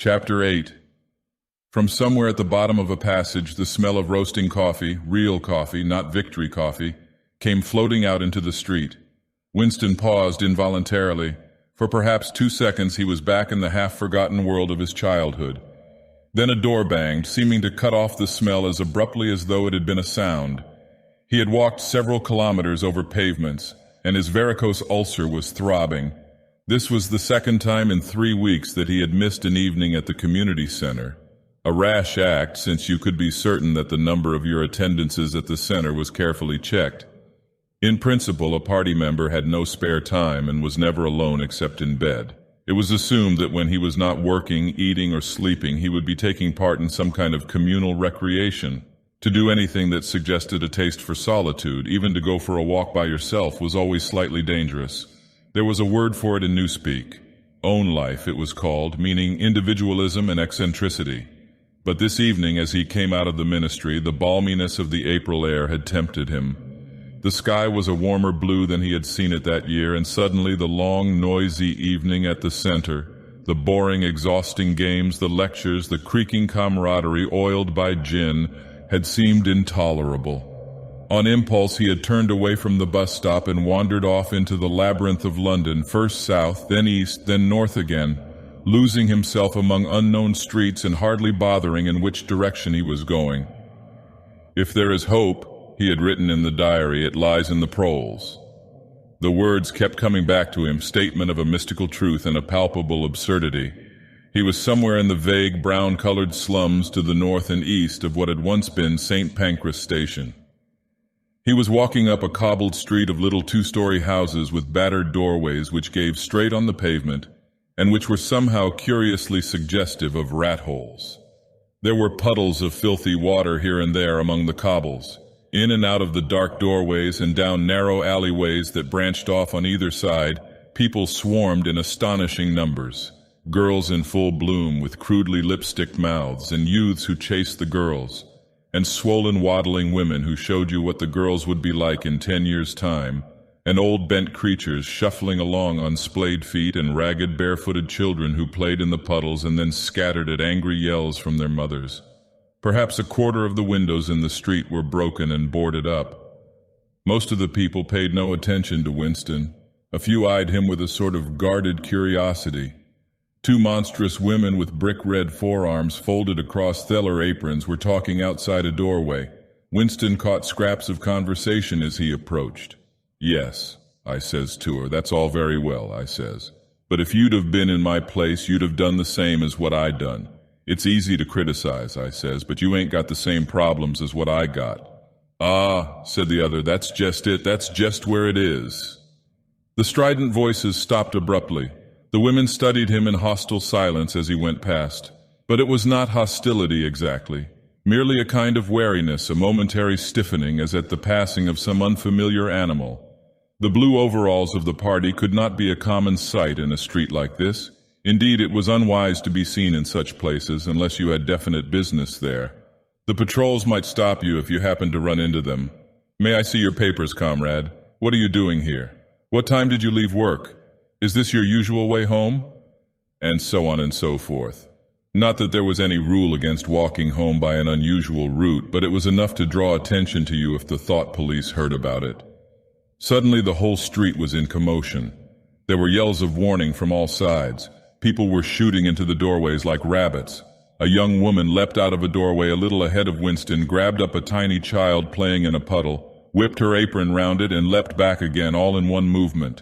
Chapter 8. From somewhere at the bottom of a passage, the smell of roasting coffee, real coffee, not victory coffee, came floating out into the street. Winston paused involuntarily. For perhaps 2 seconds he was back in the half-forgotten world of his childhood. Then a door banged, seeming to cut off the smell as abruptly as though it had been a sound. He had walked several kilometers over pavements, and his varicose ulcer was throbbing. This was the second time in 3 weeks that he had missed an evening at the community center. A rash act, since you could be certain that the number of your attendances at the center was carefully checked. In principle, a party member had no spare time and was never alone except in bed. It was assumed that when he was not working, eating, or sleeping, he would be taking part in some kind of communal recreation. To do anything that suggested a taste for solitude, even to go for a walk by yourself, was always slightly dangerous. There was a word for it in Newspeak. Own life, it was called, meaning individualism and eccentricity. But this evening, as he came out of the ministry, the balminess of the April air had tempted him. The sky was a warmer blue than he had seen it that year, and suddenly the long, noisy evening at the center, the boring, exhausting games, the lectures, the creaking camaraderie oiled by gin, had seemed intolerable. On impulse, he had turned away from the bus stop and wandered off into the labyrinth of London, first south, then east, then north again, losing himself among unknown streets and hardly bothering in which direction he was going. If there is hope, he had written in the diary, it lies in the proles. The words kept coming back to him, statement of a mystical truth and a palpable absurdity. He was somewhere in the vague brown-colored slums to the north and east of what had once been St. Pancras Station. He was walking up a cobbled street of little 2-story houses with battered doorways which gave straight on the pavement, and which were somehow curiously suggestive of rat holes. There were puddles of filthy water here and there among the cobbles. In and out of the dark doorways and down narrow alleyways that branched off on either side, people swarmed in astonishing numbers. Girls in full bloom with crudely lipsticked mouths, and youths who chased the girls, and swollen waddling women who showed you what the girls would be like in 10 years' time, and old bent creatures shuffling along on splayed feet, and ragged barefooted children who played in the puddles and then scattered at angry yells from their mothers. Perhaps a quarter of the windows in the street were broken and boarded up. Most of the people paid no attention to Winston. A few eyed him with a sort of guarded curiosity. 2 monstrous women with brick-red forearms folded across theller aprons were talking outside a doorway. Winston caught scraps of conversation as he approached. "Yes," I says to her, "that's all very well," I says. "But if you'd have been in my place, you'd have done the same as what I done. It's easy to criticize," I says, "but you ain't got the same problems as what I got." "Ah," said the other, "that's just it, that's just where it is." The strident voices stopped abruptly. The women studied him in hostile silence as he went past. But it was not hostility exactly. Merely a kind of wariness, a momentary stiffening as at the passing of some unfamiliar animal. The blue overalls of the party could not be a common sight in a street like this. Indeed, it was unwise to be seen in such places unless you had definite business there. The patrols might stop you if you happened to run into them. "May I see your papers, comrade? What are you doing here? What time did you leave work? Is this your usual way home?" And so on and so forth. Not that there was any rule against walking home by an unusual route, but it was enough to draw attention to you if the thought police heard about it. Suddenly the whole street was in commotion. There were yells of warning from all sides. People were shooting into the doorways like rabbits. A young woman leapt out of a doorway a little ahead of Winston, grabbed up a tiny child playing in a puddle, whipped her apron round it, and leapt back again, all in one movement.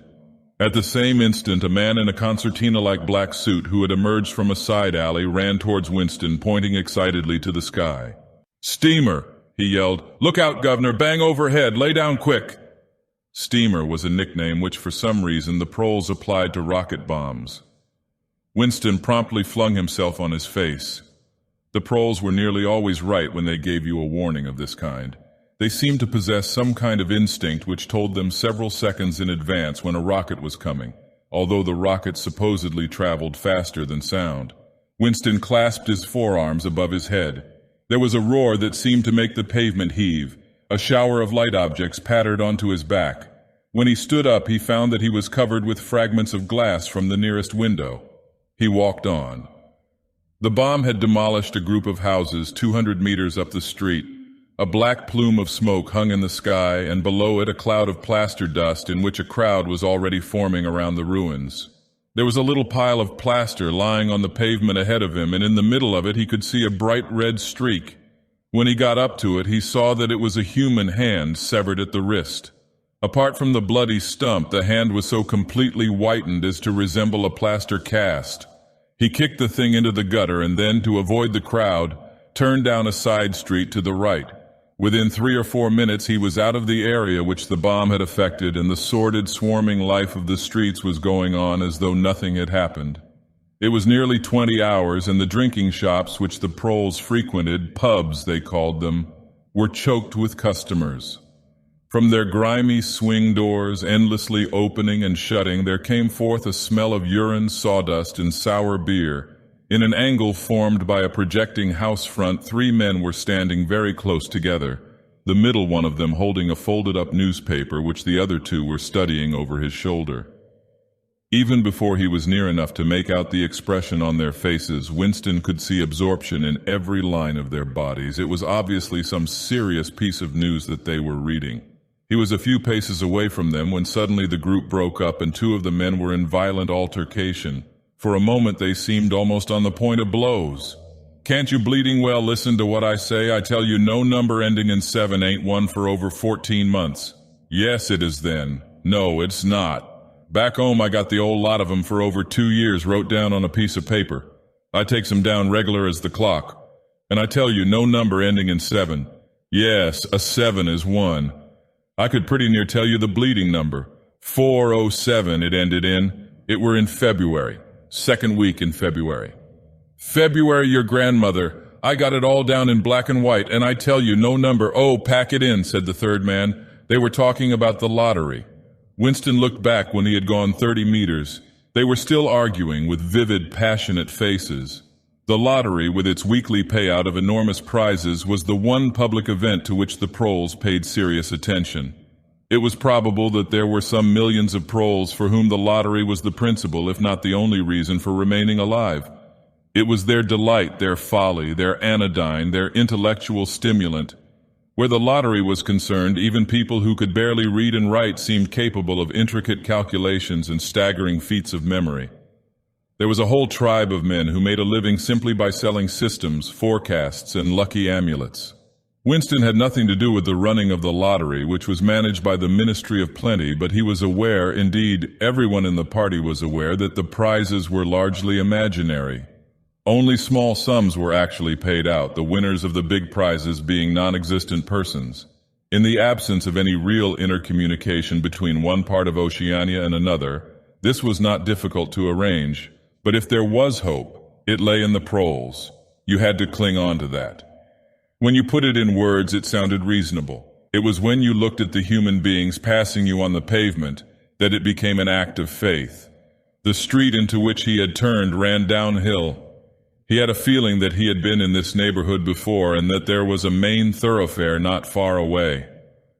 At the same instant, a man in a concertina-like black suit who had emerged from a side alley ran towards Winston, pointing excitedly to the sky. "Steamer!" he yelled. "Look out, Governor! Bang overhead! Lay down quick!" Steamer was a nickname which for some reason the proles applied to rocket bombs. Winston promptly flung himself on his face. The proles were nearly always right when they gave you a warning of this kind. They seemed to possess some kind of instinct which told them several seconds in advance when a rocket was coming, although the rocket supposedly traveled faster than sound. Winston clasped his forearms above his head. There was a roar that seemed to make the pavement heave. A shower of light objects pattered onto his back. When he stood up, he found that he was covered with fragments of glass from the nearest window. He walked on. The bomb had demolished a group of houses 200 meters up the street. A black plume of smoke hung in the sky, and below it a cloud of plaster dust in which a crowd was already forming around the ruins. There was a little pile of plaster lying on the pavement ahead of him, and in the middle of it he could see a bright red streak. When he got up to it, he saw that it was a human hand severed at the wrist. Apart from the bloody stump, the hand was so completely whitened as to resemble a plaster cast. He kicked the thing into the gutter and then, to avoid the crowd, turned down a side street to the right. Within 3 or 4 minutes he was out of the area which the bomb had affected, and the sordid, swarming life of the streets was going on as though nothing had happened. It was nearly 20 hours, and the drinking shops which the proles frequented, pubs they called them, were choked with customers. From their grimy swing doors, endlessly opening and shutting, there came forth a smell of urine, sawdust, and sour beer. In an angle formed by a projecting house front, 3 men were standing very close together, the middle one of them holding a folded-up newspaper which the other 2 were studying over his shoulder. Even before he was near enough to make out the expression on their faces, Winston could see absorption in every line of their bodies. It was obviously some serious piece of news that they were reading. He was a few paces away from them when suddenly the group broke up and 2 of the men were in violent altercation. For a moment they seemed almost on the point of blows. "Can't you bleeding well listen to what I say? I tell you no number ending in 7 ain't won for over 14 months. Yes, it is then. No, it's not. Back home I got the old lot of 'em for over 2 years wrote down on a piece of paper. I takes 'em down regular as the clock. And I tell you no number ending in 7. Yes, a 7 is 1. I could pretty near tell you the bleeding number. 407 it ended in. It were in February. 2nd week in February. February, your grandmother. I got it all down in black and white, and I tell you no number. Oh, pack it in, said the 3rd man. They were talking about the lottery. Winston looked back when he had gone 30 meters. They were still arguing with vivid, passionate faces. The lottery, with its weekly payout of enormous prizes, was the one public event to which the proles paid serious attention. It was probable that there were some millions of proles for whom the lottery was the principal, if not the only reason for remaining alive. It was their delight, their folly, their anodyne, their intellectual stimulant. Where the lottery was concerned, even people who could barely read and write seemed capable of intricate calculations and staggering feats of memory. There was a whole tribe of men who made a living simply by selling systems, forecasts, and lucky amulets. Winston had nothing to do with the running of the lottery, which was managed by the Ministry of Plenty, but he was aware, indeed everyone in the party was aware, that the prizes were largely imaginary. Only small sums were actually paid out, the winners of the big prizes being non-existent persons. In the absence of any real intercommunication between one part of Oceania and another, this was not difficult to arrange, but if there was hope, it lay in the proles. You had to cling on to that. When you put it in words, it sounded reasonable. It was when you looked at the human beings passing you on the pavement that it became an act of faith. The street into which he had turned ran downhill. He had a feeling that he had been in this neighborhood before and that there was a main thoroughfare not far away.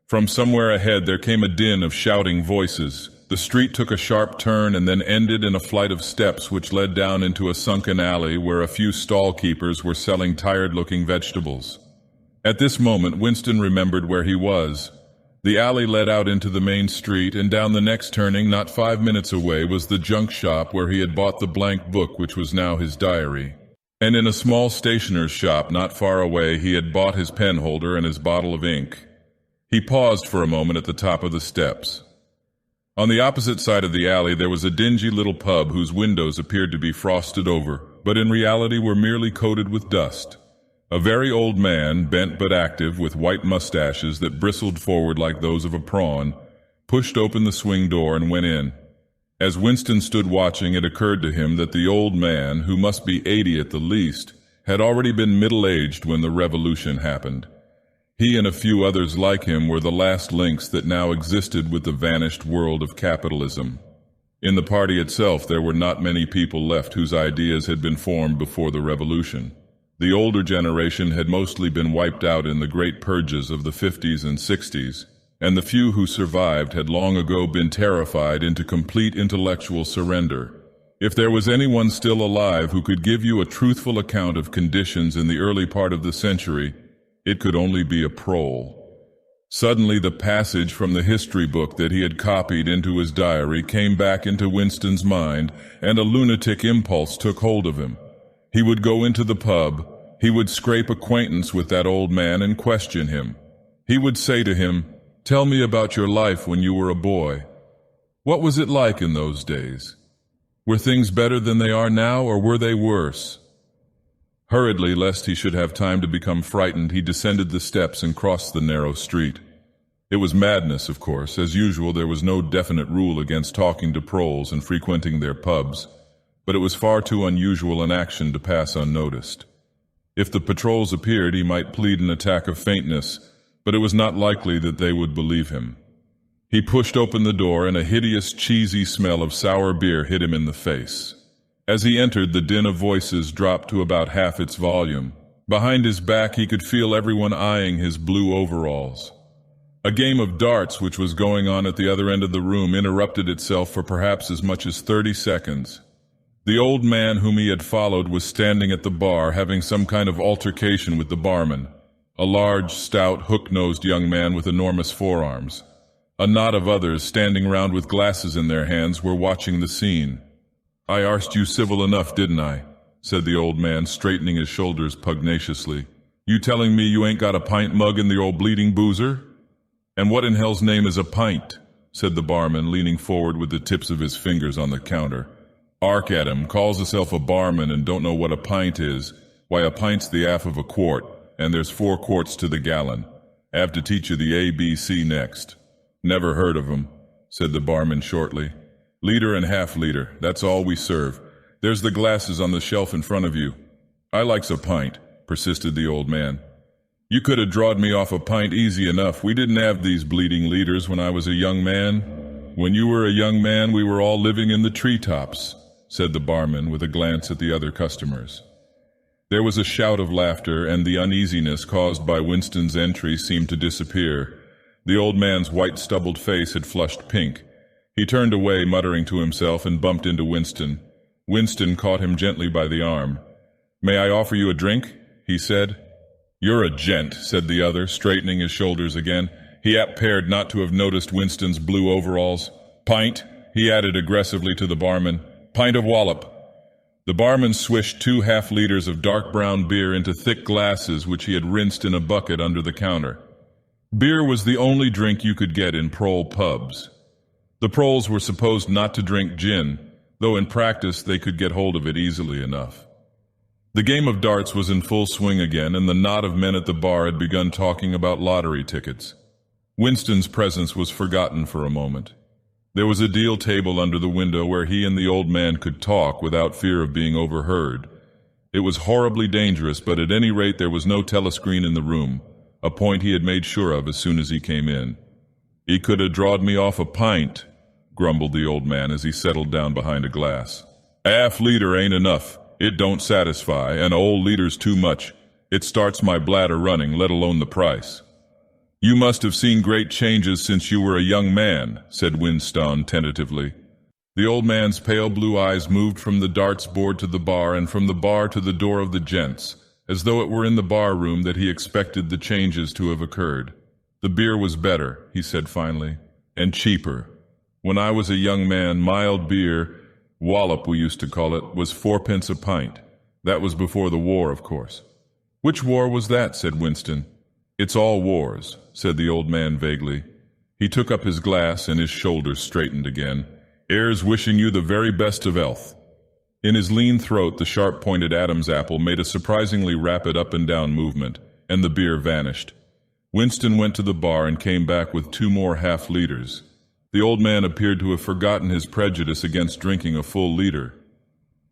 From somewhere ahead there came a din of shouting voices. The street took a sharp turn and then ended in a flight of steps which led down into a sunken alley where a few stall keepers were selling tired-looking vegetables. At this moment, Winston remembered where he was. The alley led out into the main street, and down the next turning, not 5 minutes away, was the junk shop where he had bought the blank book which was now his diary. And in a small stationer's shop not far away, he had bought his penholder and his bottle of ink. He paused for a moment at the top of the steps. On the opposite side of the alley there was a dingy little pub whose windows appeared to be frosted over, but in reality were merely coated with dust. A very old man, bent but active, with white mustaches that bristled forward like those of a prawn, pushed open the swing door and went in. As Winston stood watching, it occurred to him that the old man, who must be 80 at the least, had already been middle-aged when the revolution happened. He and a few others like him were the last links that now existed with the vanished world of capitalism. In the party itself there were not many people left whose ideas had been formed before the revolution. The older generation had mostly been wiped out in the great purges of the 50s and 60s, and the few who survived had long ago been terrified into complete intellectual surrender. If there was anyone still alive who could give you a truthful account of conditions in the early part of the century, it could only be a prole. Suddenly the passage from the history book that he had copied into his diary came back into Winston's mind, and a lunatic impulse took hold of him. He would go into the pub, he would scrape acquaintance with that old man and question him. He would say to him, "Tell me about your life when you were a boy. What was it like in those days? Were things better than they are now, or were they worse?" Hurriedly, lest he should have time to become frightened, he descended the steps and crossed the narrow street. It was madness, of course. As usual, there was no definite rule against talking to proles and frequenting their pubs, but it was far too unusual an action to pass unnoticed. If the patrols appeared, he might plead an attack of faintness, but it was not likely that they would believe him. He pushed open the door, and a hideous, cheesy smell of sour beer hit him in the face. As he entered, the din of voices dropped to about half its volume. Behind his back, he could feel everyone eyeing his blue overalls. A game of darts, which was going on at the other end of the room, interrupted itself for perhaps as much as 30 seconds. The old man whom he had followed was standing at the bar, having some kind of altercation with the barman, a large, stout, hook-nosed young man with enormous forearms. A knot of others, standing round with glasses in their hands, were watching the scene. "I arsed you civil enough, didn't I?" said the old man, straightening his shoulders pugnaciously. "You telling me you ain't got a pint mug in the old bleeding boozer?" "And what in hell's name is a pint?" said the barman, leaning forward with the tips of his fingers on the counter. "Ark at him, calls himself a barman and don't know what a pint is. Why, a pint's the half of a quart, and there's 4 quarts to the gallon. I have to teach you the ABC next." "Never heard of 'em," said the barman shortly. "Liter and half-liter, that's all we serve. There's the glasses on the shelf in front of you." "I likes a pint," persisted the old man. "You could have drawed me off a pint easy enough. We didn't have these bleeding liters when I was a young man." "When you were a young man, we were all living in the treetops," said the barman with a glance at the other customers. There was a shout of laughter, and the uneasiness caused by Winston's entry seemed to disappear. The old man's white stubbled face had flushed pink. He turned away, muttering to himself, and bumped into Winston. Winston caught him gently by the arm. "May I offer you a drink?" he said. "You're a gent," said the other, straightening his shoulders again. He appeared not to have noticed Winston's blue overalls. "Pint," he added aggressively to the barman. "Pint of wallop." The barman swished 2 half-liters of dark brown beer into thick glasses which he had rinsed in a bucket under the counter. Beer was the only drink you could get in prole pubs. The proles were supposed not to drink gin, though in practice they could get hold of it easily enough. The game of darts was in full swing again, and the knot of men at the bar had begun talking about lottery tickets. Winston's presence was forgotten for a moment. There was a deal table under the window where he and the old man could talk without fear of being overheard. It was horribly dangerous, but at any rate there was no telescreen in the room, a point he had made sure of as soon as he came in. "He could have drawed me off a pint," grumbled the old man as he settled down behind a glass. "A half-liter ain't enough. It don't satisfy, and a whole liter's too much. It starts my bladder running, let alone the price." "You must have seen great changes since you were a young man," said Winston tentatively. The old man's pale blue eyes moved from the darts board to the bar, and from the bar to the door of the gents, as though it were in the bar room that he expected the changes to have occurred. "The beer was better," he said finally, "and cheaper. When I was a young man, mild beer, wallop we used to call it, was 4 pence a pint. That was before the war, of course." "Which war was that?" said Winston. "It's all wars," said the old man vaguely. He took up his glass, and his shoulders straightened again. "Heirs wishing you the very best of health." In his lean throat, the sharp-pointed Adam's apple made a surprisingly rapid up-and-down movement, and the beer vanished. Winston went to the bar and came back with 2 more half-liters. The old man appeared to have forgotten his prejudice against drinking a full liter.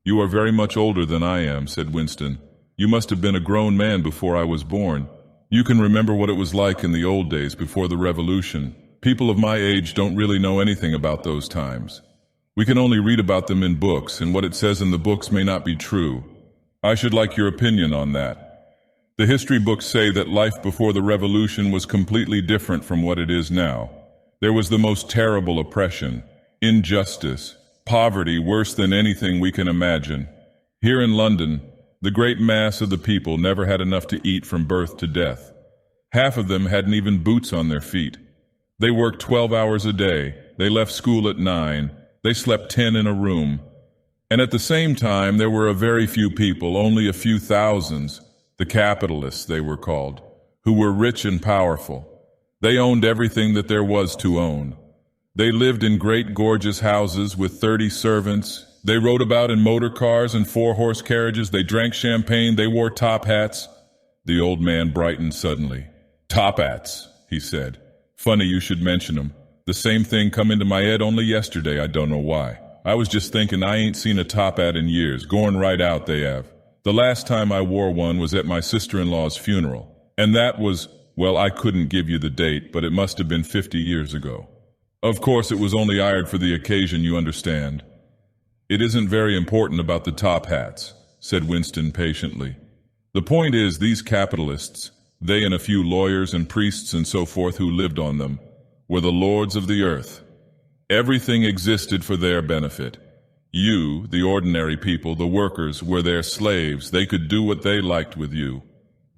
"You are very much older than I am," said Winston. "You must have been a grown man before I was born. You can remember what it was like in the old days before the revolution. People of my age don't really know anything about those times. We can only read about them in books, and what it says in the books may not be true. I should like your opinion on that. The history books say that life before the revolution was completely different from what it is now. There was the most terrible oppression, injustice, Poverty worse than anything we can imagine. Here in London, the great mass of the people never had enough to eat from birth to death. Half of them hadn't even boots on their feet. They worked 12 hours a day. They left school at 9. They slept 10 in a room. And at the same time, there were a very few people, only a few thousands, the capitalists they were called, who were rich and powerful. They owned everything that there was to own. They lived in great gorgeous houses with 30 servants. They rode about in motor cars and 4-horse carriages. They drank champagne. They wore top hats. The old man brightened suddenly. Top hats, he said. Funny you should mention 'em. The same thing come into my head only yesterday, I don't know why. I was just thinking I ain't seen a top hat in years. Going right out, they have. The last time I wore one was at my sister-in-law's funeral. And that was, well, I couldn't give you the date, but it must have been 50 years ago. Of course, it was only hired for the occasion, you understand. It isn't very important about the top hats, said Winston patiently. The point is, these capitalists, they and a few lawyers and priests and so forth who lived on them, were the lords of the earth. Everything existed for their benefit. You, the ordinary people, the workers, were their slaves. They could do what they liked with you.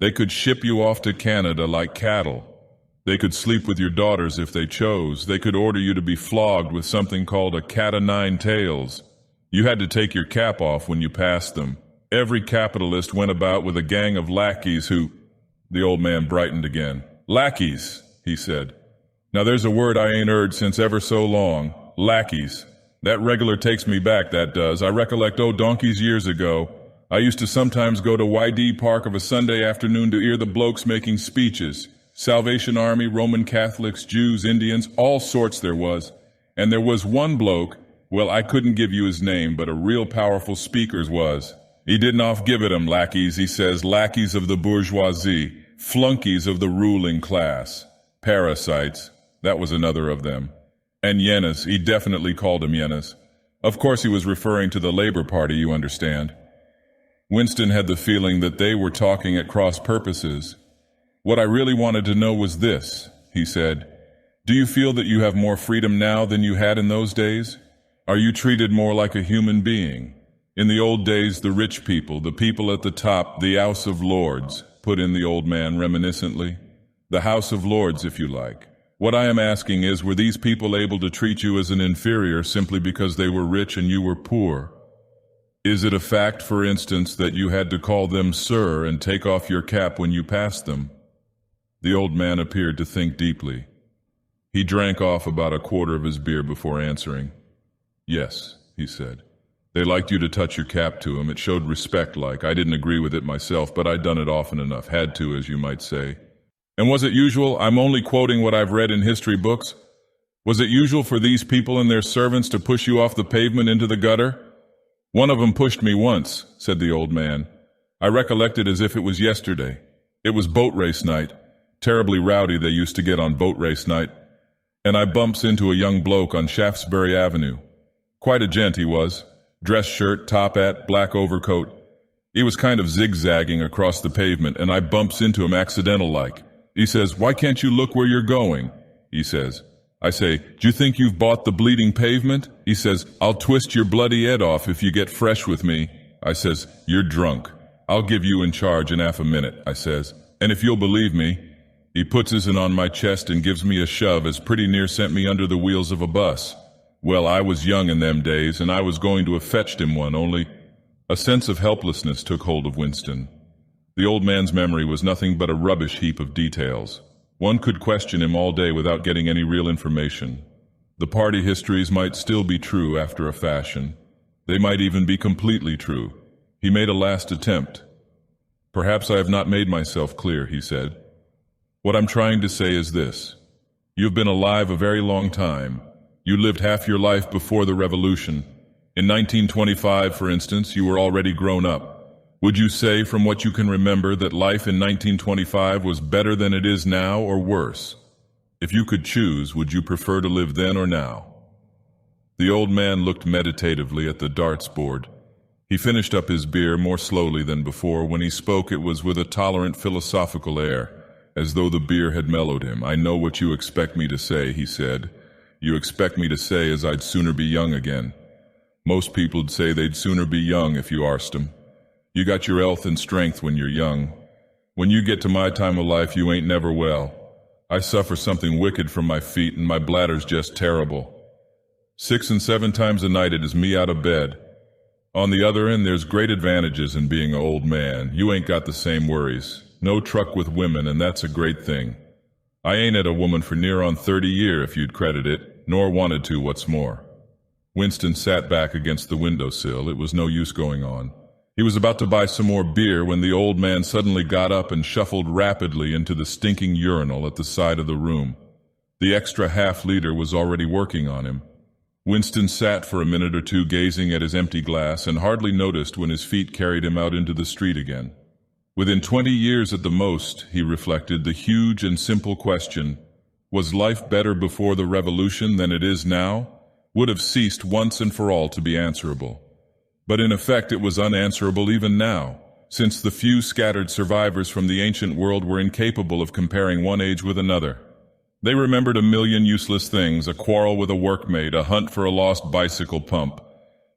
They could ship you off to Canada like cattle. They could sleep with your daughters if they chose. They could order you to be flogged with something called a cat o' nine tails. You had to take your cap off when you passed them. Every capitalist went about with a gang of lackeys who— The old man brightened again. Lackeys, he said. Now there's a word I ain't heard since ever so long. Lackeys. That regular takes me back, that does. I recollect donkeys years ago. I used to sometimes go to YD Park of a Sunday afternoon to hear the blokes making speeches. Salvation Army, Roman Catholics, Jews, Indians, all sorts there was. And there was one bloke, well, I couldn't give you his name, but a real powerful speaker's was. He didn't give it 'em lackeys, he says, lackeys of the bourgeoisie, flunkies of the ruling class. Parasites, that was another of them. And yenas, he definitely called them yenas. Of course he was referring to the Labor Party, you understand. Winston had the feeling that they were talking at cross purposes. What I really wanted to know was this, he said. Do you feel that you have more freedom now than you had in those days? Are you treated more like a human being? In the old days, the rich people, the people at the top, the House of Lords, put in the old man reminiscently. The House of Lords, if you like. What I am asking is, were these people able to treat you as an inferior simply because they were rich and you were poor? Is it a fact, for instance, that you had to call them sir and take off your cap when you passed them? The old man appeared to think deeply. He drank off about a quarter of his beer before answering. Yes, he said. They liked you to touch your cap to him. It showed respect like. I didn't agree with it myself, but I'd done it often enough. Had to, as you might say. And was it usual? I'm only quoting what I've read in history books. Was it usual for these people and their servants to push you off the pavement into the gutter? One of them pushed me once, said the old man. I recollect it as if it was yesterday. It was boat race night. Terribly rowdy they used to get on boat race night. And I bumps into a young bloke on Shaftesbury Avenue. Quite a gent he was. Dress shirt, top hat, black overcoat. He was kind of zigzagging across the pavement, and I bumps into him accidental-like. He says, "Why can't you look where you're going?" he says. I say, "Do you think you've bought the bleeding pavement?" He says, "I'll twist your bloody head off if you get fresh with me." I says, "You're drunk. I'll give you in charge in half a minute," I says. "And if you'll believe me," he puts his hand on my chest and gives me a shove as pretty near sent me under the wheels of a bus. Well, I was young in them days, and I was going to have fetched him one, only— A sense of helplessness took hold of Winston. The old man's memory was nothing but a rubbish heap of details. One could question him all day without getting any real information. The party histories might still be true after a fashion. They might even be completely true. He made a last attempt. "Perhaps I have not made myself clear," he said. "What I'm trying to say is this. You've been alive a very long time. You lived half your life before the revolution. In 1925, for instance, you were already grown up. Would you say, from what you can remember, that life in 1925 was better than it is now or worse? If you could choose, would you prefer to live then or now?" The old man looked meditatively at the darts board. He finished up his beer more slowly than before. When he spoke, it was with a tolerant philosophical air, as though the beer had mellowed him. "I know what you expect me to say," he said. "You expect me to say as I'd sooner be young again. Most people'd say they'd sooner be young if you asked 'em. You got your health and strength when you're young. When you get to my time of life, you ain't never well. I suffer something wicked from my feet, and my bladder's just terrible. 6 and 7 times a night it is me out of bed. On the other end, there's great advantages in being an old man. You ain't got the same worries. No truck with women, and that's a great thing. I ain't had a woman for near on 30 years, if you'd credit it, nor wanted to, what's more. Winston sat back against the windowsill. It was no use going on. He was about to buy some more beer when the old man suddenly got up and shuffled rapidly into the stinking urinal at the side of the room. The extra half-liter was already working on him. Winston sat for a minute or two gazing at his empty glass and hardly noticed when his feet carried him out into the street again. Within 20 years at the most, he reflected, the huge and simple question, was life better before the revolution than it is now, would have ceased once and for all to be answerable. But in effect it was unanswerable even now, since the few scattered survivors from the ancient world were incapable of comparing one age with another. They remembered a million useless things, a quarrel with a workmate, a hunt for a lost bicycle pump,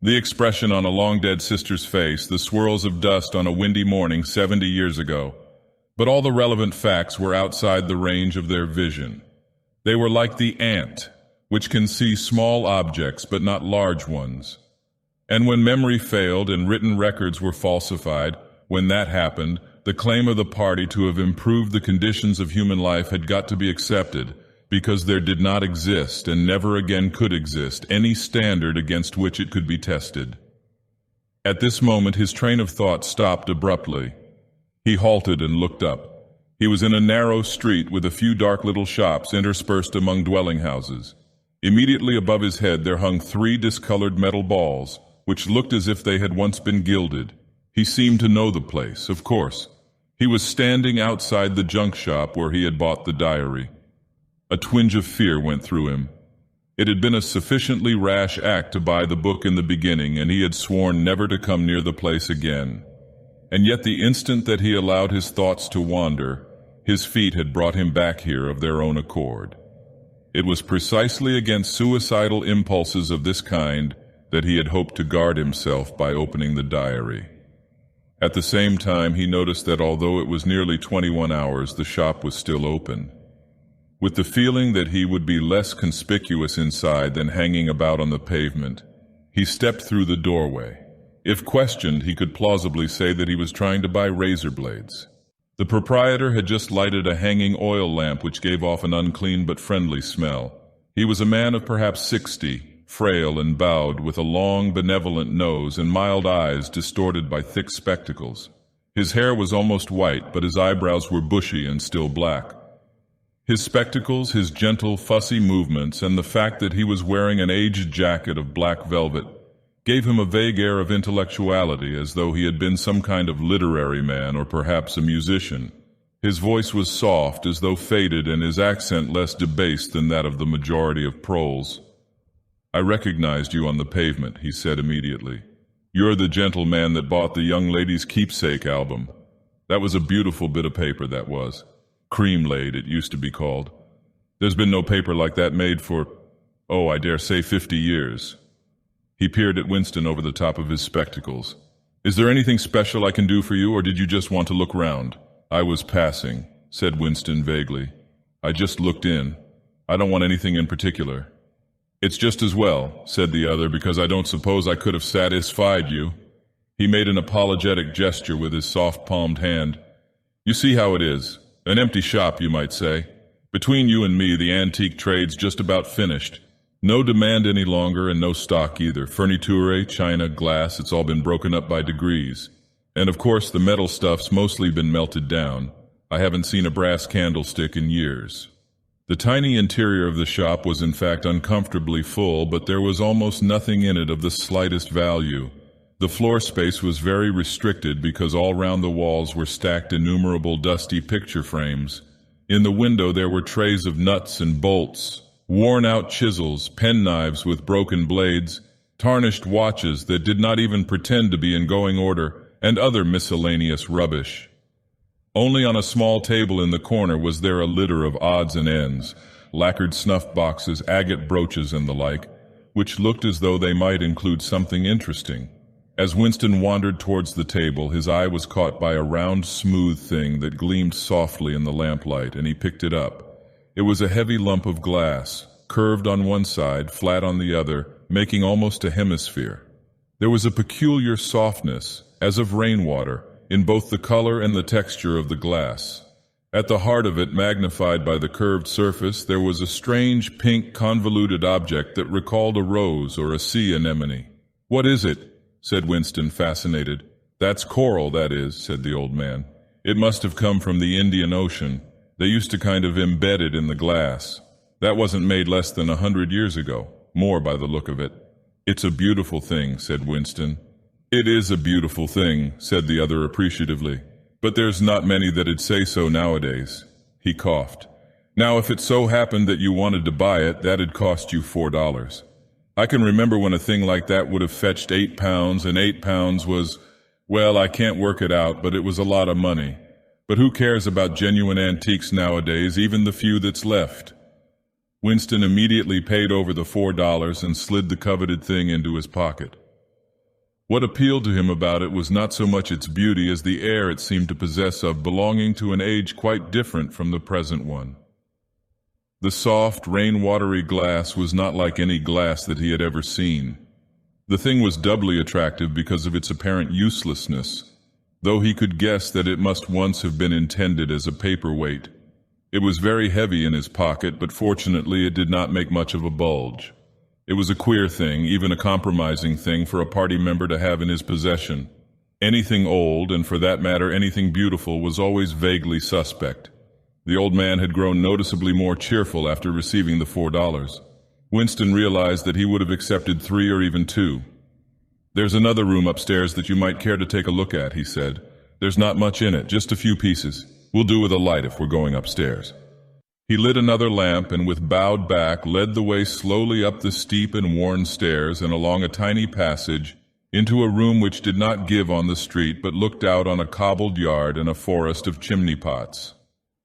the expression on a long-dead sister's face, the swirls of dust on a windy morning 70 years ago. But all the relevant facts were outside the range of their vision. They were like the ant, which can see small objects but not large ones. And when memory failed and written records were falsified, when that happened, the claim of the party to have improved the conditions of human life had got to be accepted, because there did not exist, and never again could exist, any standard against which it could be tested. At this moment his train of thought stopped abruptly. He halted and looked up. He was in a narrow street with a few dark little shops interspersed among dwelling houses. Immediately above his head there hung 3 discolored metal balls, which looked as if they had once been gilded. He seemed to know the place, of course. He was standing outside the junk shop where he had bought the diary. A twinge of fear went through him. It had been a sufficiently rash act to buy the book in the beginning, and he had sworn never to come near the place again. And yet the instant that he allowed his thoughts to wander, his feet had brought him back here of their own accord. It was precisely against suicidal impulses of this kind that he had hoped to guard himself by opening the diary. At the same time, he noticed that although it was nearly 21 hours, the shop was still open. With the feeling that he would be less conspicuous inside than hanging about on the pavement, he stepped through the doorway. If questioned, he could plausibly say that he was trying to buy razor blades. The proprietor had just lighted a hanging oil lamp which gave off an unclean but friendly smell. He was a man of perhaps 60, frail and bowed, with a long, benevolent nose and mild eyes distorted by thick spectacles. His hair was almost white, but his eyebrows were bushy and still black. His spectacles, his gentle, fussy movements, and the fact that he was wearing an aged jacket of black velvet gave him a vague air of intellectuality, as though he had been some kind of literary man or perhaps a musician. His voice was soft, as though faded, and his accent less debased than that of the majority of proles. "I recognized you on the pavement," he said immediately. "You're the gentleman that bought the young lady's keepsake album. That was a beautiful bit of paper, that was. Cream-laid, it used to be called. There's been no paper like that made for, I dare say 50 years. He peered at Winston over the top of his spectacles. "Is there anything special I can do for you, or did you just want to look round?" "I was passing," said Winston vaguely. "I just looked in. I don't want anything in particular." "It's just as well," said the other, "because I don't suppose I could have satisfied you." He made an apologetic gesture with his soft-palmed hand. "You see how it is. An empty shop, you might say. Between you and me, the antique trade's just about finished. No demand any longer, and no stock either. Furniture, china, glass, it's all been broken up by degrees. And of course the metal stuff's mostly been melted down. I haven't seen a brass candlestick in years." The tiny interior of the shop was in fact uncomfortably full, but there was almost nothing in it of the slightest value. The floor space was very restricted because all round the walls were stacked innumerable dusty picture frames. In the window there were trays of nuts and bolts, worn-out chisels, penknives with broken blades, tarnished watches that did not even pretend to be in going order, and other miscellaneous rubbish. Only on a small table in the corner was there a litter of odds and ends, lacquered snuff boxes, agate brooches and the like, which looked as though they might include something interesting. As Winston wandered towards the table, his eye was caught by a round, smooth thing that gleamed softly in the lamplight, and he picked it up. It was a heavy lump of glass, curved on one side, flat on the other, making almost a hemisphere. There was a peculiar softness, as of rainwater, in both the color and the texture of the glass. At the heart of it, magnified by the curved surface, there was a strange, pink, convoluted object that recalled a rose or a sea anemone. "What is it?" said Winston, fascinated. "That's coral, that is," said the old man. "It must have come from the Indian Ocean. They used to kind of embed it in the glass. That wasn't made less than 100 years ago, more by the look of it." "It's a beautiful thing," said Winston. "It is a beautiful thing," said the other appreciatively. "But there's not many that'd say so nowadays." He coughed. "Now, if it so happened that you wanted to buy it, that'd cost you $4. I can remember when a thing like that would have fetched £8, and £8 was, well, I can't work it out, but it was a lot of money. But who cares about genuine antiques nowadays, even the few that's left?" Winston immediately paid over the $4 and slid the coveted thing into his pocket. What appealed to him about it was not so much its beauty as the air it seemed to possess of belonging to an age quite different from the present one. The soft, rain-watery glass was not like any glass that he had ever seen. The thing was doubly attractive because of its apparent uselessness, though he could guess that it must once have been intended as a paperweight. It was very heavy in his pocket, but fortunately it did not make much of a bulge. It was a queer thing, even a compromising thing for a party member to have in his possession. Anything old, and for that matter anything beautiful, was always vaguely suspect. The old man had grown noticeably more cheerful after receiving the $4. Winston realized that he would have accepted 3 or even 2. "There's another room upstairs that you might care to take a look at," he said. "There's not much in it, just a few pieces. We'll do with a light if we're going upstairs." He lit another lamp and with bowed back led the way slowly up the steep and worn stairs and along a tiny passage into a room which did not give on the street but looked out on a cobbled yard and a forest of chimney pots.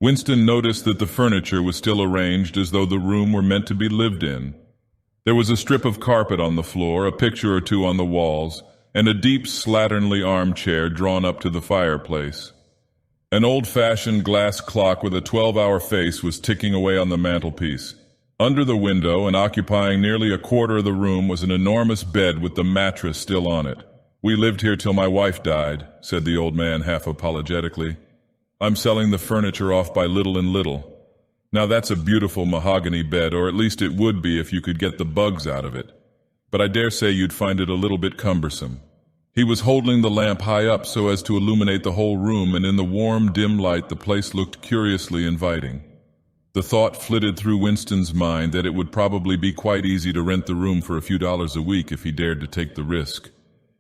Winston noticed that the furniture was still arranged as though the room were meant to be lived in. There was a strip of carpet on the floor, a picture or two on the walls, and a deep slatternly armchair drawn up to the fireplace. An old-fashioned glass clock with a 12-hour face was ticking away on the mantelpiece. Under the window, and occupying nearly a quarter of the room, was an enormous bed with the mattress still on it. "We lived here till my wife died," said the old man half apologetically. "I'm selling the furniture off by little and little. Now that's a beautiful mahogany bed, or at least it would be if you could get the bugs out of it. But I dare say you'd find it a little bit cumbersome." He was holding the lamp high up so as to illuminate the whole room, and in the warm, dim light the place looked curiously inviting. The thought flitted through Winston's mind that it would probably be quite easy to rent the room for a few dollars a week if he dared to take the risk.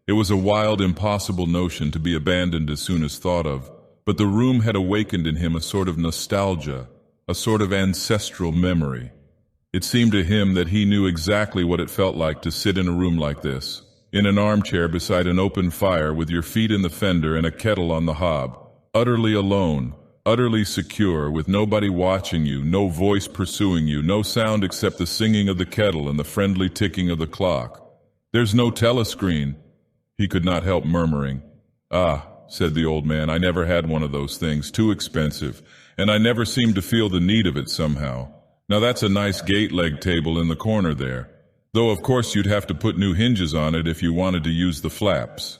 It was a wild, impossible notion to be abandoned as soon as thought of, but the room had awakened in him a sort of nostalgia, a sort of ancestral memory. It seemed to him that he knew exactly what it felt like to sit in a room like this, in an armchair beside an open fire with your feet in the fender and a kettle on the hob, utterly alone, utterly secure, with nobody watching you, no voice pursuing you, no sound except the singing of the kettle and the friendly ticking of the clock. "There's no telescreen," he could not help murmuring. "Ah," said the old man, "I never had one of those things, too expensive, and I never seemed to feel the need of it somehow. Now that's a nice gate leg table in the corner there. Though of course you'd have to put new hinges on it if you wanted to use the flaps."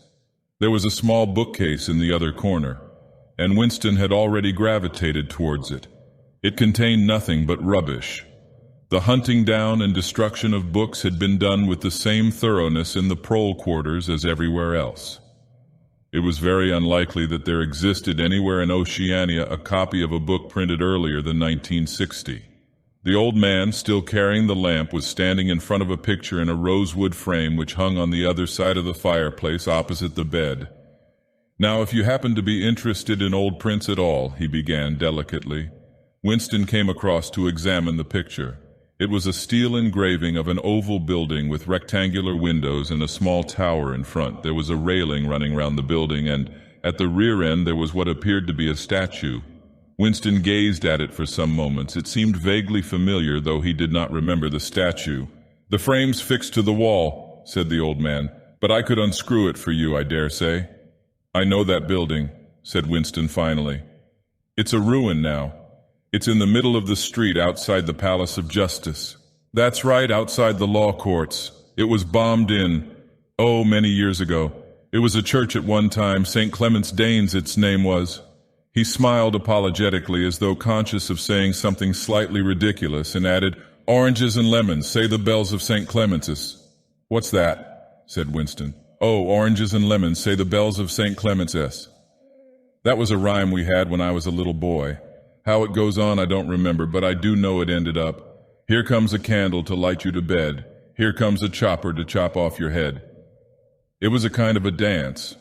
There was a small bookcase in the other corner, and Winston had already gravitated towards it. It contained nothing but rubbish. The hunting down and destruction of books had been done with the same thoroughness in the prole quarters as everywhere else. It was very unlikely that there existed anywhere in Oceania a copy of a book printed earlier than 1960. The old man, still carrying the lamp, was standing in front of a picture in a rosewood frame which hung on the other side of the fireplace opposite the bed. "Now, if you happen to be interested in old prints at all," he began delicately. Winston came across to examine the picture. It was a steel engraving of an oval building with rectangular windows and a small tower in front. There was a railing running round the building, and at the rear end there was what appeared to be a statue. Winston gazed at it for some moments. It seemed vaguely familiar, though he did not remember the statue. "The frame's fixed to the wall," said the old man, "but I could unscrew it for you, I dare say." "I know that building," said Winston finally. "It's a ruin now. It's in the middle of the street outside the Palace of Justice." "That's right, outside the law courts. It was bombed in, many years ago. It was a church at one time, St. Clement's Danes its name was." He smiled apologetically as though conscious of saying something slightly ridiculous and added, "Oranges and lemons, say the bells of St. Clement's." "What's that?" said Winston. "Oh, oranges and lemons, say the bells of St. Clement's." "That was a rhyme we had when I was a little boy. How it goes on I don't remember, but I do know it ended up, 'Here comes a candle to light you to bed. Here comes a chopper to chop off your head.' It was a kind of a dance.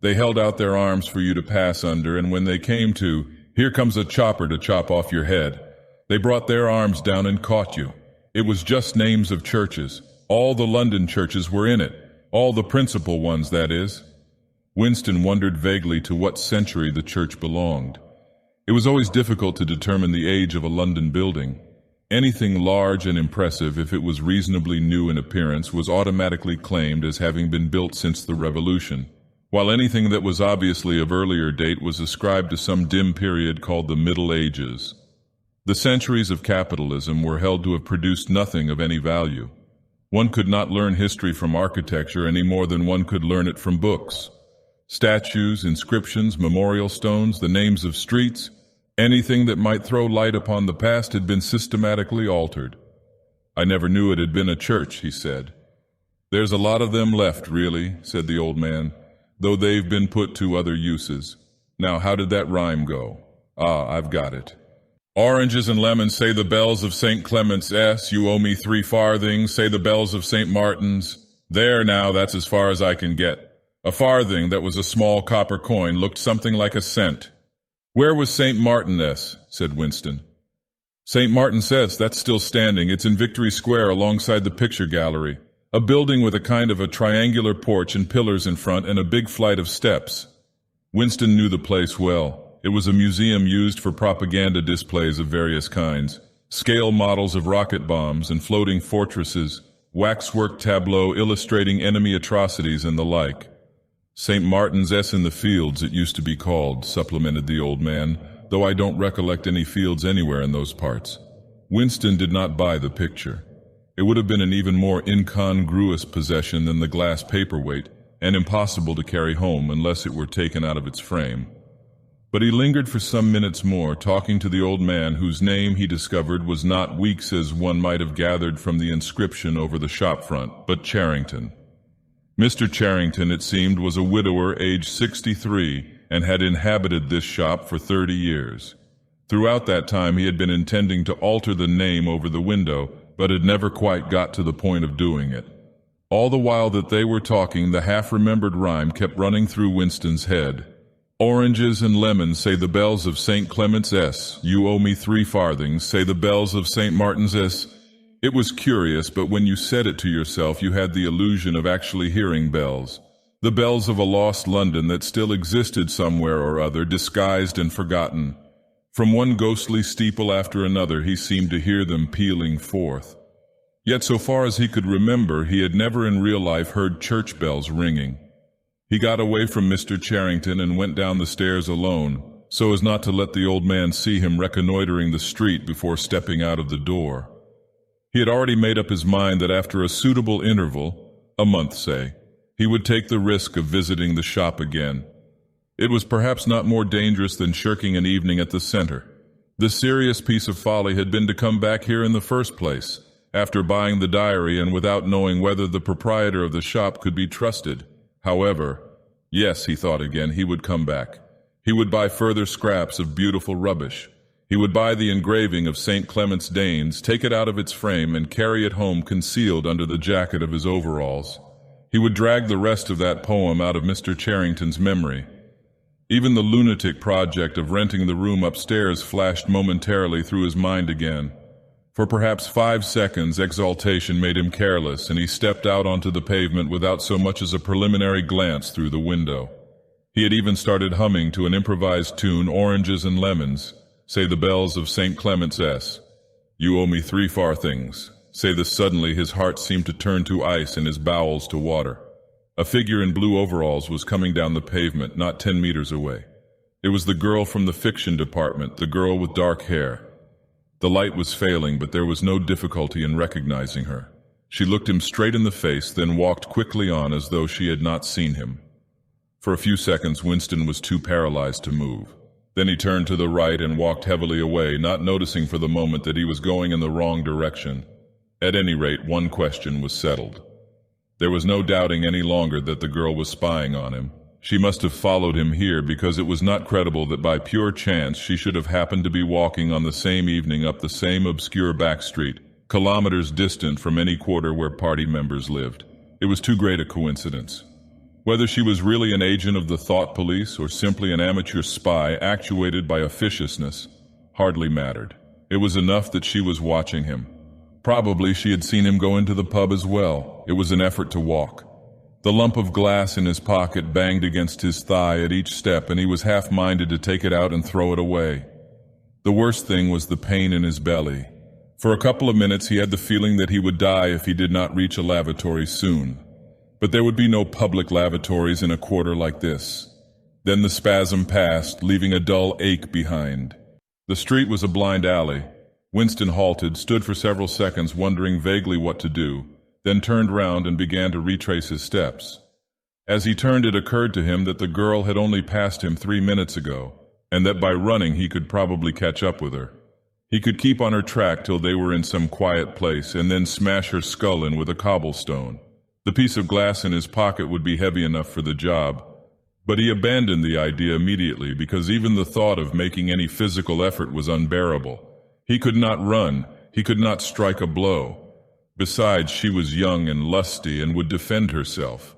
They held out their arms for you to pass under, and when they came to, 'Here comes a chopper to chop off your head,' they brought their arms down and caught you. It was just names of churches. All the London churches were in it. All the principal ones, that is." Winston wondered vaguely to what century the church belonged. It was always difficult to determine the age of a London building. Anything large and impressive, if it was reasonably new in appearance, was automatically claimed as having been built since the Revolution, while anything that was obviously of earlier date was ascribed to some dim period called the Middle Ages. The centuries of capitalism were held to have produced nothing of any value. One could not learn history from architecture any more than one could learn it from books. Statues, inscriptions, memorial stones, the names of streets, anything that might throw light upon the past had been systematically altered. "I never knew it had been a church," he said. "There's a lot of them left, really," said the old man, "though they've been put to other uses. Now, how did that rhyme go? I've got it. 'Oranges and lemons, say the bells of St. Clement's, you owe me 3 farthings, say the bells of St. Martin's.' There now, that's as far as I can get. A farthing, that was a small copper coin, looked something like a cent." "Where was St. Martin's?" said Winston. "St. Martin's, that's still standing. It's in Victory Square alongside the picture gallery. A building with a kind of a triangular porch and pillars in front and a big flight of steps." Winston knew the place well. It was a museum used for propaganda displays of various kinds, scale models of rocket bombs and floating fortresses, waxwork tableaux illustrating enemy atrocities and the like. "St. Martin's in the Fields, it used to be called," supplemented the old man, "though I don't recollect any fields anywhere in those parts." Winston did not buy the picture. It would have been an even more incongruous possession than the glass paperweight, and impossible to carry home unless it were taken out of its frame. But he lingered for some minutes more, talking to the old man, whose name, he discovered, was not Weeks as one might have gathered from the inscription over the shop front, but Charrington. Mr. Charrington, it seemed, was a widower aged 63 and had inhabited this shop for 30 years. Throughout that time he had been intending to alter the name over the window, but had never quite got to the point of doing it. All the while that they were talking, the half-remembered rhyme kept running through Winston's head. "Oranges and lemons, say the bells of St. Clement's, you owe me 3 farthings, say the bells of St. Martin's." It was curious, but when you said it to yourself, you had the illusion of actually hearing bells. The bells of a lost London that still existed somewhere or other, disguised and forgotten. From one ghostly steeple after another, he seemed to hear them pealing forth. Yet so far as he could remember, he had never in real life heard church bells ringing. He got away from Mr. Charrington and went down the stairs alone, so as not to let the old man see him reconnoitering the street before stepping out of the door. He had already made up his mind that after a suitable interval, a month say, he would take the risk of visiting the shop again. It was perhaps not more dangerous than shirking an evening at the center. The serious piece of folly had been to come back here in the first place, after buying the diary and without knowing whether the proprietor of the shop could be trusted. However, yes, he thought again, he would come back. He would buy further scraps of beautiful rubbish. He would buy the engraving of St. Clement's Danes, take it out of its frame, and carry it home concealed under the jacket of his overalls. He would drag the rest of that poem out of Mr. Charrington's memory. Even the lunatic project of renting the room upstairs flashed momentarily through his mind again. For perhaps 5 seconds, exaltation made him careless, and he stepped out onto the pavement without so much as a preliminary glance through the window. He had even started humming to an improvised tune, "Oranges and lemons, say the bells of St. Clement's, you owe me 3 farthings." say this suddenly his heart seemed to turn to ice and his bowels to water. A figure in blue overalls was coming down the pavement, not 10 meters away. It was the girl from the fiction department, the girl with dark hair. The light was failing, but there was no difficulty in recognizing her. She looked him straight in the face, then walked quickly on as though she had not seen him. For a few seconds, Winston was too paralyzed to move. Then he turned to the right and walked heavily away, not noticing for the moment that he was going in the wrong direction. At any rate, one question was settled. There was no doubting any longer that the girl was spying on him. She must have followed him here because it was not credible that by pure chance she should have happened to be walking on the same evening up the same obscure back street, kilometers distant from any quarter where party members lived. It was too great a coincidence. Whether she was really an agent of the thought police or simply an amateur spy actuated by officiousness hardly mattered. It was enough that she was watching him. Probably she had seen him go into the pub as well. It was an effort to walk. The lump of glass in his pocket banged against his thigh at each step, and he was half-minded to take it out and throw it away. The worst thing was the pain in his belly. For a couple of minutes he had the feeling that he would die if he did not reach a lavatory soon. But there would be no public lavatories in a quarter like this. Then the spasm passed, leaving a dull ache behind. The street was a blind alley. Winston halted, stood for several seconds wondering vaguely what to do, then turned round and began to retrace his steps. As he turned, it occurred to him that the girl had only passed him 3 minutes ago, and that by running he could probably catch up with her. He could keep on her track till they were in some quiet place, and then smash her skull in with a cobblestone. The piece of glass in his pocket would be heavy enough for the job, but he abandoned the idea immediately because even the thought of making any physical effort was unbearable. He could not run, he could not strike a blow. Besides, she was young and lusty and would defend herself.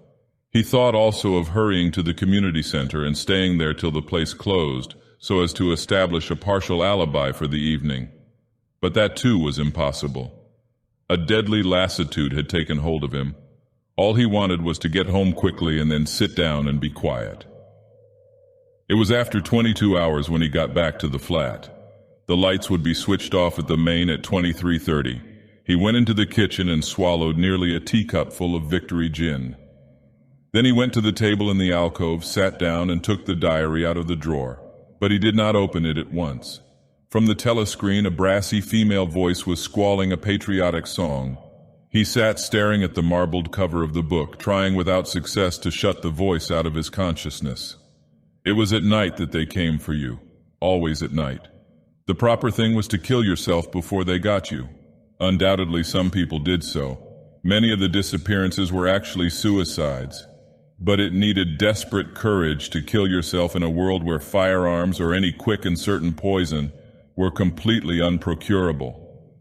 He thought also of hurrying to the community center and staying there till the place closed, so as to establish a partial alibi for the evening. But that too was impossible. A deadly lassitude had taken hold of him. All he wanted was to get home quickly and then sit down and be quiet. It was after 22 hours when he got back to the flat. The lights would be switched off at the main at 23:30. He went into the kitchen and swallowed nearly a teacup full of Victory gin. Then he went to the table in the alcove, sat down, and took the diary out of the drawer. But he did not open it at once. From the telescreen, a brassy female voice was squalling a patriotic song. He sat staring at the marbled cover of the book, trying without success to shut the voice out of his consciousness. It was at night that they came for you. Always at night. The proper thing was to kill yourself before they got you. Undoubtedly, some people did so. Many of the disappearances were actually suicides. But it needed desperate courage to kill yourself in a world where firearms or any quick and certain poison were completely unprocurable.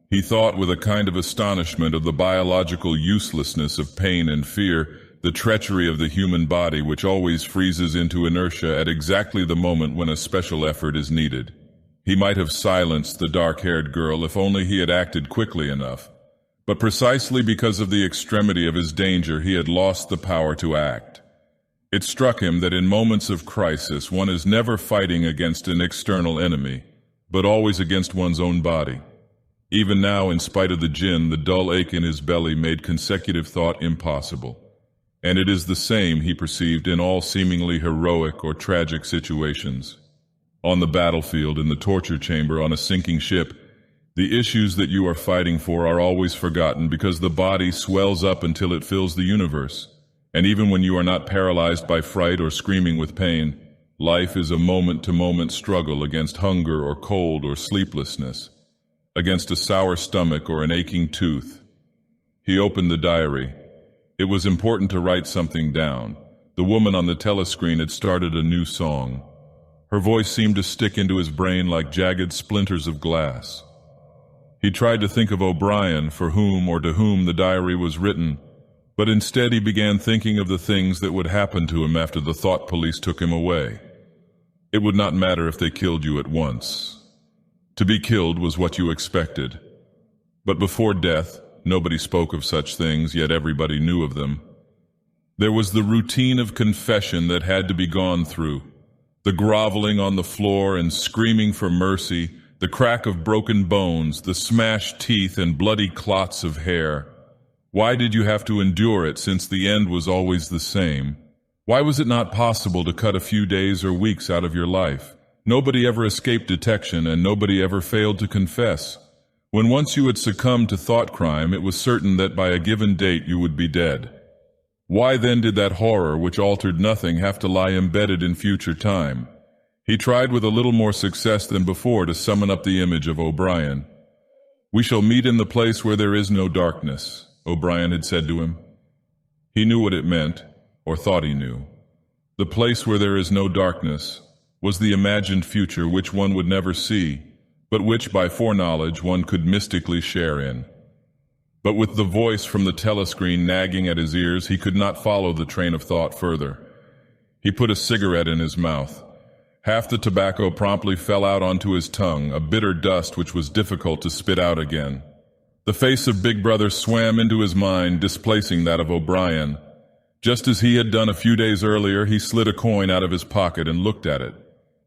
He thought with a kind of astonishment of the biological uselessness of pain and fear, the treachery of the human body which always freezes into inertia at exactly the moment when a special effort is needed. He might have silenced the dark-haired girl if only he had acted quickly enough. But precisely because of the extremity of his danger, he had lost the power to act. It struck him that in moments of crisis one is never fighting against an external enemy, but always against one's own body. Even now, in spite of the gin, the dull ache in his belly made consecutive thought impossible. And it is the same, he perceived, in all seemingly heroic or tragic situations. On the battlefield, in the torture chamber, on a sinking ship, the issues that you are fighting for are always forgotten because the body swells up until it fills the universe. And even when you are not paralyzed by fright or screaming with pain, life is a moment-to-moment struggle against hunger or cold or sleeplessness, against a sour stomach or an aching tooth. He opened the diary. It was important to write something down. The woman on the telescreen had started a new song. Her voice seemed to stick into his brain like jagged splinters of glass. He tried to think of O'Brien, for whom or to whom the diary was written, but instead he began thinking of the things that would happen to him after the thought police took him away. It would not matter if they killed you at once. To be killed was what you expected. But before death, nobody spoke of such things, yet everybody knew of them. There was the routine of confession that had to be gone through, the groveling on the floor and screaming for mercy, the crack of broken bones, the smashed teeth and bloody clots of hair. Why did you have to endure it since the end was always the same? Why was it not possible to cut a few days or weeks out of your life? Nobody ever escaped detection and nobody ever failed to confess. When once you had succumbed to thought crime, it was certain that by a given date you would be dead. Why then did that horror, which altered nothing, have to lie embedded in future time? He tried with a little more success than before to summon up the image of O'Brien. "We shall meet in the place where there is no darkness," O'Brien had said to him. He knew what it meant, or thought he knew. The place where there is no darkness was the imagined future which one would never see, but which by foreknowledge one could mystically share in. But with the voice from the telescreen nagging at his ears, he could not follow the train of thought further. He put a cigarette in his mouth. Half the tobacco promptly fell out onto his tongue, a bitter dust which was difficult to spit out again. The face of Big Brother swam into his mind, displacing that of O'Brien. Just as he had done a few days earlier, he slid a coin out of his pocket and looked at it.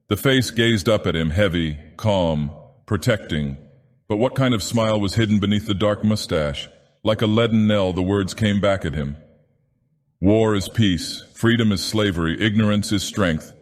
The face gazed up at him, heavy, calm, protecting. But what kind of smile was hidden beneath the dark mustache? Like a leaden knell, the words came back at him. "War is peace, freedom is slavery, ignorance is strength.